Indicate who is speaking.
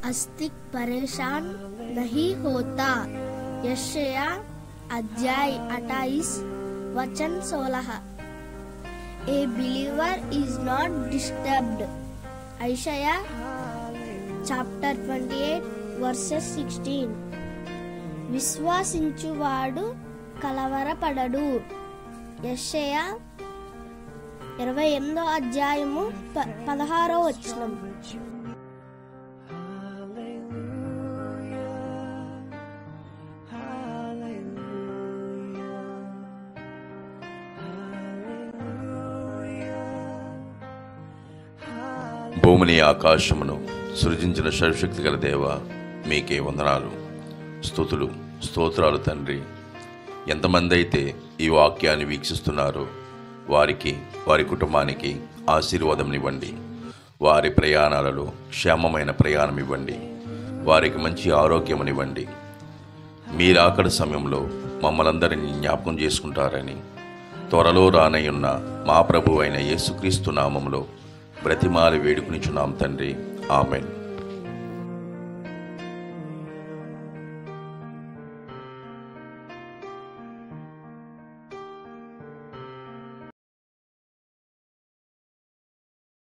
Speaker 1: अस्तिक परेशान नहीं होता। यशाया अध्याय 28 वचन 16। A believer is not disturbed. Isaiah chapter 28 verses 16। విశ్వాసించువాడు కలవరపడడు। యెషయా 28వ అధ్యాయము 16వ వచనం।
Speaker 2: భూమిని ఆకాశమును సృజించిన సర్వశక్తి గల దేవ, మీకే వందనాలు, స్తుతులు, స్తోత్రాలు తండ్రి। ఎంతమంది అయితే ఈ వాక్యాన్ని వీక్షిస్తున్నారో వారికి, వారి కుటుంబానికి ఆశీర్వాదం ఇవ్వండి। వారి ప్రయాణాలలో క్షేమమైన ప్రయాణం ఇవ్వండి। వారికి మంచి ఆరోగ్యమునివ్వండి। మీరు అక్కడి సమయంలో మమ్మల్ని అందరినీ జ్ఞాపకం చేసుకుంటారని త్వరలో రానయ్యున్న మా ప్రభు అయిన యేసుక్రీస్తు నామములో బ్రతిమాలి వేడుకునిచున్నాం తండ్రి, ఆమెన్।